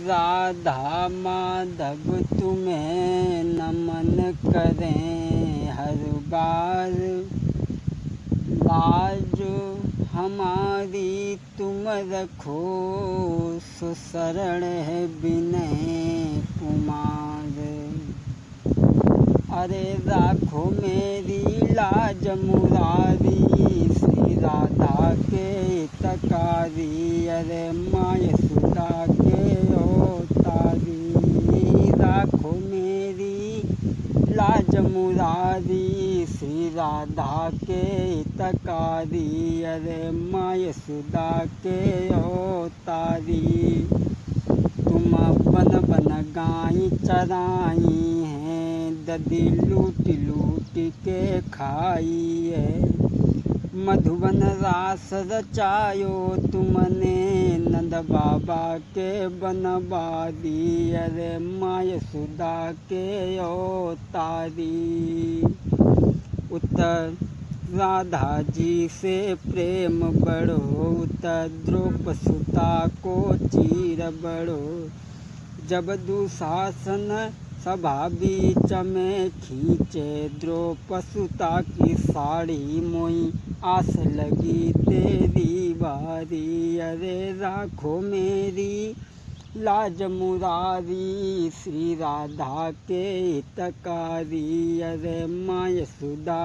राधा माधव तुम्हें नमन करें हर बार, लाज हमारी तुम रखो सुशरण है विनय कुमार। अरे राखो मेरी लाज मुरारी, श्री राधा के तकारी, अरे माँ यशोदा के अवतारी। राखो मेरी लाज मुरारी, श्री राधा के तकारी, अरे माँ यशोदा के अवतारी। तुम बन बन गाय चराई हैं, दधी लूट लूट के खाई है। मधुबन रास रचायो तुमने, नंद बाबा के बनवारी, अरे माँ यशोदा के अवतारी। उत्तर राधा जी से प्रेम बढ़ो, उत्तर द्रौपदी सुता को चीर बढ़ो। जब दुशासन सभा बीच में खींचे, द्रौपदी सुता की साड़ी मोई आस लगी तेरी बारी। अरे राखो मेरी लाज मुरारी, श्री राधा के हितकारी, अरे माँ यशोदा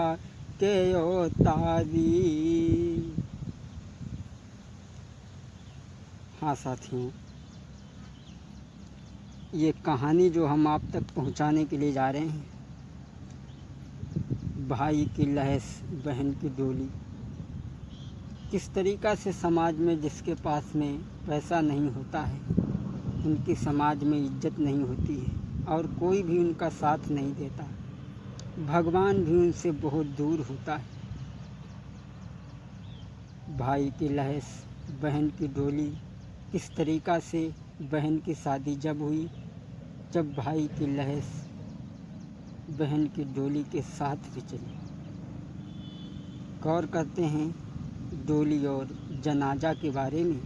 के अवतारी। हाँ साथियों, ये कहानी जो हम आप तक पहुंचाने के लिए जा रहे हैं, भाई की लहस बहन की डोली। किस तरीक़ा से समाज में जिसके पास में पैसा नहीं होता है, उनकी समाज में इज्जत नहीं होती है और कोई भी उनका साथ नहीं देता, भगवान भी उनसे बहुत दूर होता है। भाई की लहस बहन की डोली। किस तरीक़ा से बहन की शादी जब हुई, जब भाई की लहस बहन की डोली के साथ भी चली। गौर करते हैं डोली और जनाजा के बारे में।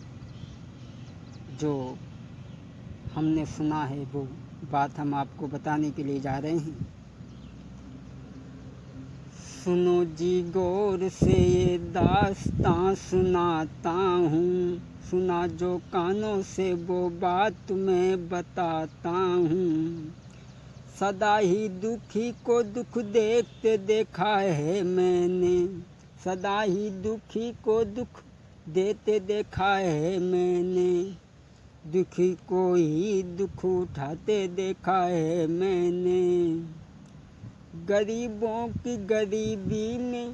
जो हमने सुना है वो बात हम आपको बताने के लिए जा रहे हैं। सुनो जी गौर से ये दास्तां सुनाता हूँ, सुना जो कानों से वो बात मैं बताता हूँ। सदा ही दुखी को दुख देखते देखा है मैंने, सदा ही दुखी को दुख देते देखा है मैंने। दुखी को ही दुख उठाते देखा है मैंने। गरीबों की गरीबी में,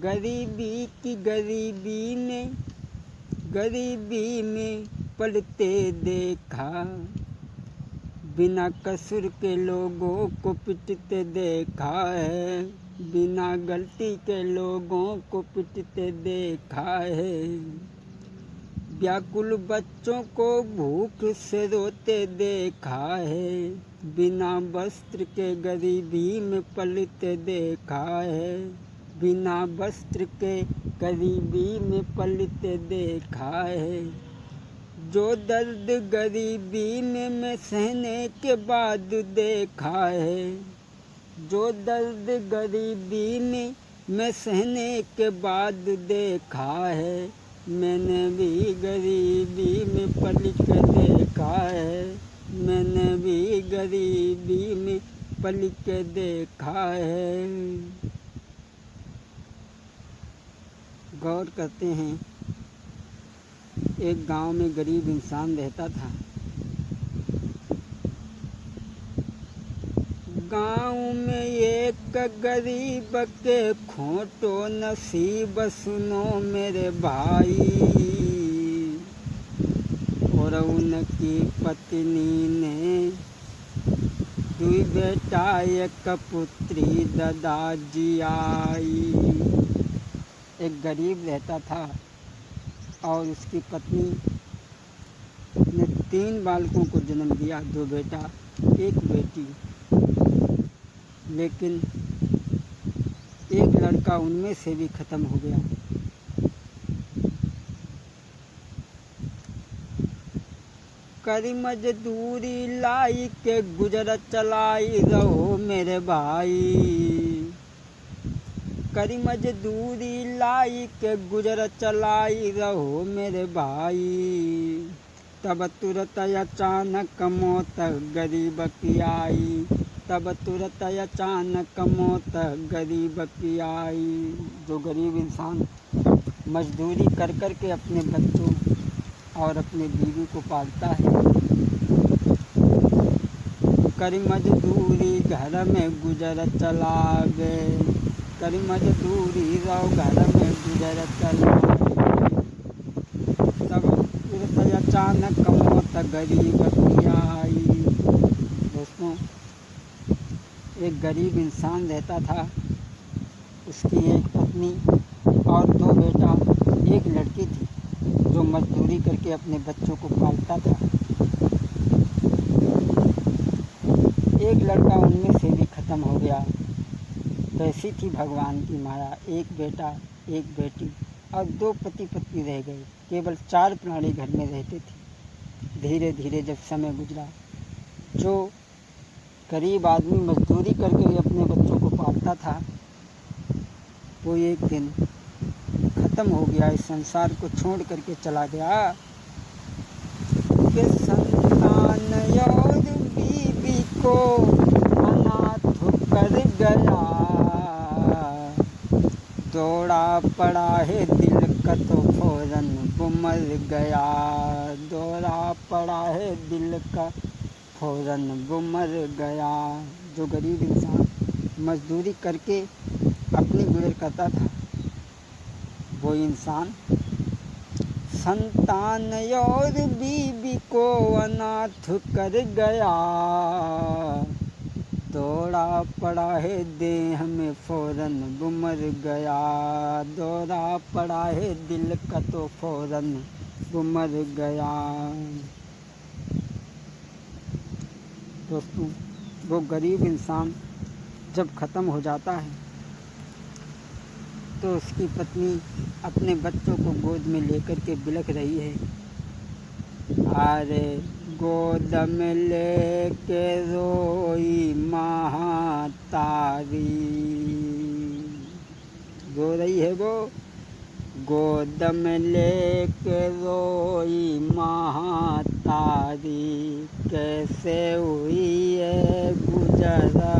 गरीबी की गरीबी में, गरीबी में पलते देखा। बिना कसूर के लोगों को पिटते देखा है, बिना गलती के लोगों को पिटते देखा है। व्याकुल बच्चों को भूख से रोते देखा है, बिना वस्त्र के गरीबी में पलते देखा है, बिना वस्त्र के गरीबी में पलते देखा है। जो दर्द गरीबी में मैं सहने के बाद देखा है, जो दर्द गरीबी में मैं सहने के बाद देखा है। मैंने भी गरीबी में पल के देखा है, मैंने भी गरीबी में पल के देखा है। गौर करते हैं, एक गांव में गरीब इंसान रहता था। गांव में एक गरीब के खोटो नसीब सुनो मेरे भाई, और उनकी पत्नी ने दुई बेटा एक पुत्री दादाजी आई। एक गरीब रहता था और उसकी पत्नी ने 3 बालकों को जन्म दिया, 2 बेटा 1 बेटी। लेकिन एक लड़का उनमें से भी ख़त्म हो गया। करी मजदूरी लाई के गुजर चलाई रहो मेरे भाई। करी मजदूरी लाई के गुजर चलाई रहो मेरे भाई। तब तुरत अचानक मौत गरीब की आई। तब तुरत अचानक मौत गरीब की आई। जो गरीब इंसान मजदूरी कर कर के अपने बच्चों और अपने बीवी को पालता है, करी मजदूरी घर में गुजर चलावे। करी मजदूरी रहो घर में गुजर चलावे। तब तुरंत अचानक मौत गरीब की आई। दोस्तों, एक गरीब इंसान रहता था, उसकी एक पत्नी और 2 बेटा, एक लड़की थी जो मजदूरी करके अपने बच्चों को पालता था। एक लड़का उनमें से भी ख़त्म हो गया। कैसी थी भगवान की माया, एक बेटा एक बेटी और 2 पति पत्नी रह गए। केवल 4 प्राणी घर में रहते थे। धीरे धीरे जब समय गुजरा, जो गरीब आदमी मजदूरी करके अपने बच्चों को पालता था, वो एक दिन ख़त्म हो गया, इस संसार को छोड़ करके चला गया। कि संतान और बीवी को अनाथ कर गया। दौड़ा पड़ा है दिल का तो फौरन वो मर गया। दौड़ा पड़ा है दिल का फौरन वो मर गया। जो गरीब इंसान मजदूरी करके अपनी गुजर करता था, वो इंसान संतान और बीवी को अनाथ कर गया। दौड़ा पड़ा है देह में फौरन वो मर गया। दौड़ा पड़ा है दिल का तो फौरन वो मर गया। दोस्तों, वो गरीब इंसान जब ख़त्म हो जाता है तो उसकी पत्नी अपने बच्चों को गोद में लेकर के बिलख रही है। अरे गोद में लेके रोई महातारी। रो रही है वो, गोद में लेके रोई महातारी। कैसे हुई है गुजरा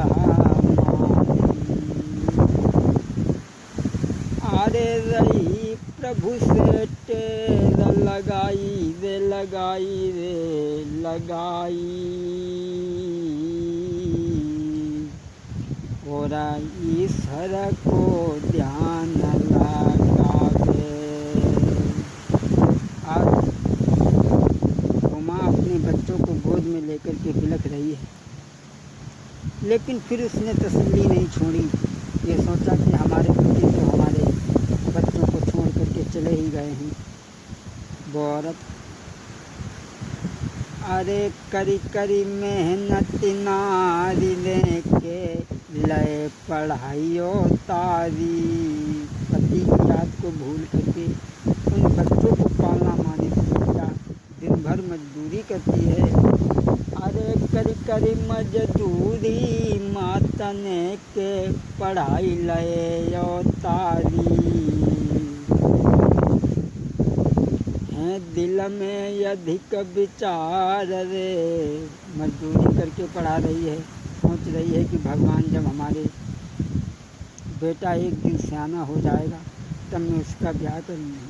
अरे रही प्रभु से टेर लगाई रे लगाई रे लगाई। और ईश्वर को ध्यान लगावे। आज उमा अपने बच्चों को गोद में लेकर के बिलख रही है, लेकिन फिर उसने तसल्ली नहीं छोड़ी। ये सोचा कि हमारे पति तो हमारे बच्चों को छोड़ करके चले ही गए हैं। वो औरत अरे करी करी मेहनत नारी लेके लय पढ़ाइयों तारी। पति की याद को भूल करके उन बच्चों को पालना माने क्या दिन भर मजदूरी करती है। अरे करी करी मजदूरी मातने के पढ़ाई लय तारी। हैं दिल में अधिक विचार रे। मजदूरी करके पढ़ा रही है, सोच रही है कि भगवान जब हमारे बेटा एक दिन सियाना हो जाएगा तब मैं उसका ब्याह करूँगी।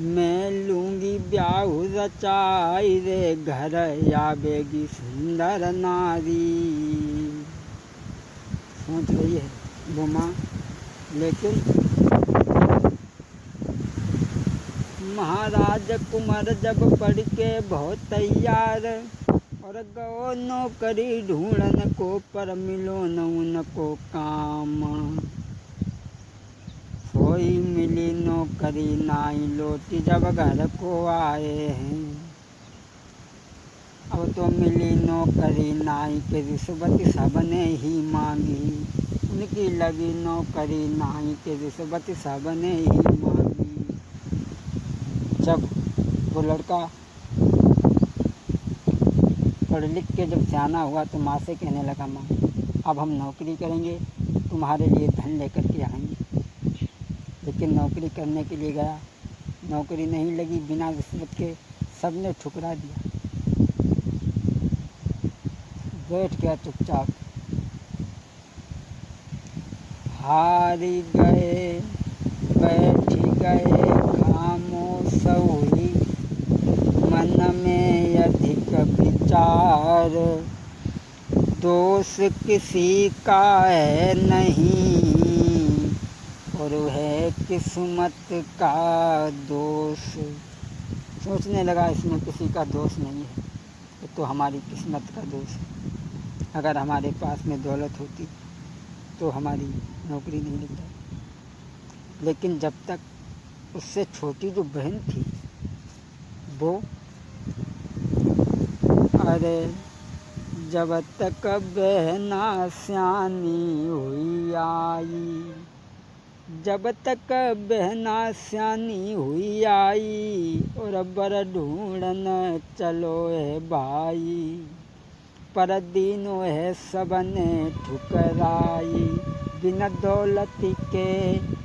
मैं लूँगी ब्याह रचाई रे घर आवेगी सुंदर नारी। सोच रही है वो माँ, लेकिन महाराज कुमार जब पढ़ के बहुत तैयार और गो नौकरी ढूंढन को, पर मिलो न उनको काम। कोई मिली नौकरी नाई लौटी जब घर को आए हैं। अब तो मिली नौकरी नाई के रिश्वत सबने ही मांगी। उनकी लगी नौकरी नाई के रिश्वत सबने ही मांगी। जब वो लड़का पढ़ लिख के जब सियाना हुआ तो माँ से कहने लगा, माँ अब हम नौकरी करेंगे, तुम्हारे लिए धन लेकर के आएंगे। लेकिन नौकरी करने के लिए गया, नौकरी नहीं लगी, बिना रिश्वत के सबने ठुकरा दिया, बैठ गया चुपचाप। हारी गए बैठ गए खामोश हुई, मन में अधिक विचार, दोष किसी का है नहीं और है किस्मत का दोष। सोचने लगा इसमें किसी का दोष नहीं है, ये तो हमारी किस्मत का दोष है। अगर हमारे पास में दौलत होती तो हमारी नौकरी नहीं लग जाती। लेकिन जब तक उससे छोटी जो बहन थी वो, अरे जब तक बहना सियानी हुई आई, जब तक बहना सियानी हुई आई, और बर ढूंढन चलो है भाई, पर दीनों है सबने ठुकराई, बिना दौलत के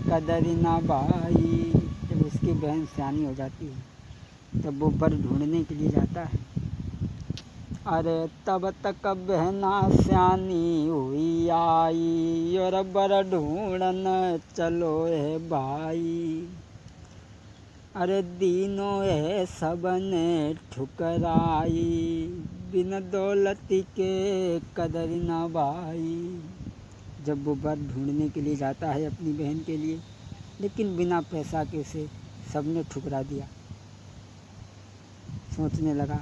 कदर ना भाई। जब उसकी बहन सियानी हो जाती है तब वो बर ढूंढने के लिए जाता है। अरे तब तक बहना सियानी हुई आई, और बर ढूंढन चलो है भाई, अरे दीनों है सबने ठुकराई, बिन दौलत के कदर ना भाई। जब वो बर ढूंढने के लिए जाता है अपनी बहन के लिए, लेकिन बिना पैसा के उसे सबने ठुकरा दिया। सोचने लगा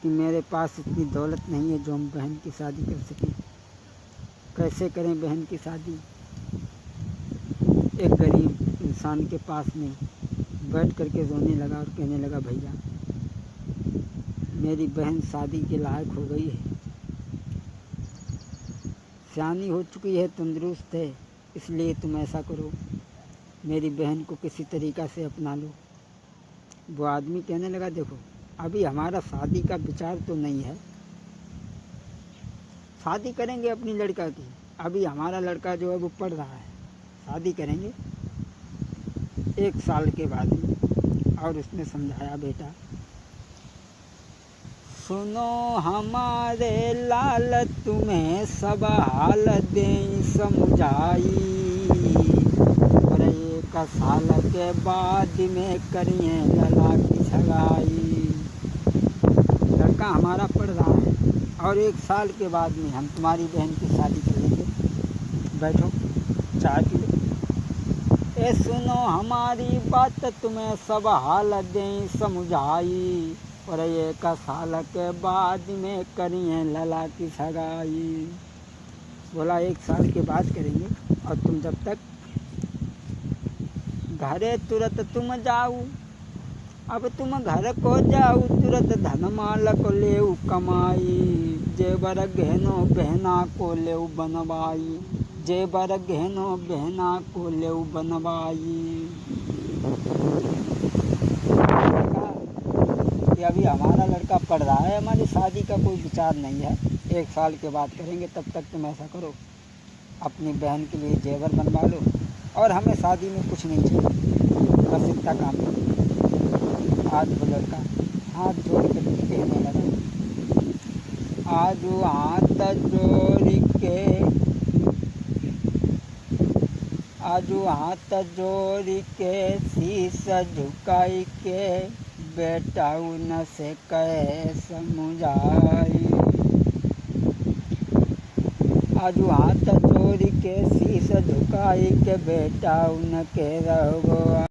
कि मेरे पास इतनी दौलत नहीं है जो हम बहन की शादी कर सकें, कैसे करें बहन की शादी। एक गरीब इंसान के पास में बैठ करके रोने लगा और कहने लगा, भैया मेरी बहन शादी के लायक हो गई है, सियानी हो चुकी है, तंदुरुस्त है, इसलिए तुम ऐसा करो मेरी बहन को किसी तरीक़ा से अपना लो। वो आदमी कहने लगा, देखो अभी हमारा शादी का विचार तो नहीं है, शादी करेंगे अपनी लड़का की, अभी हमारा लड़का जो है वो पढ़ रहा है, शादी करेंगे 1 साल के बाद में। और उसने समझाया, बेटा सुनो हमारे लाल, तुम्हें सब हाल दें समझाई, और 1 साल के बाद में करिए लला की सगाई। लड़का हमारा पढ़ रहा है और 1 साल के बाद में हम तुम्हारी बहन की शादी कर लेंगे। बैठो चाय पी लो। ए सुनो हमारी बात, तुम्हें सब हाल दें समझाई, और 1 साल के बाद में करिए लला की सगाई। बोला 1 साल के बाद करेंगे, और तुम जब तक घरे तुरंत तुम जाऊ, अब तुम घर को जाऊ तुरंत धनमाल को लेऊ कमाई, जेबर गहनो बहना को लेऊ बनवाई, जेबर गहनो बहना को लेऊ बनवाई। कि अभी हमारा लड़का पढ़ रहा है, हमारी शादी का कोई विचार नहीं है, 1 साल के बाद करेंगे, तब तक तुम ऐसा करो अपनी बहन के लिए जेवर बनवा लो, और हमें शादी में कुछ नहीं चाहिए, बस इतना काम करो। आज वो लड़का हाथ जोड़ के कहने लगा, आज हाथ जोड़ के, आज हाथ जोड़ के शीश झुकाई के, बेटा उन से कहे समझाई। आज हाथ जोड़ के शीश झुकाई के, बेटा उनके रहो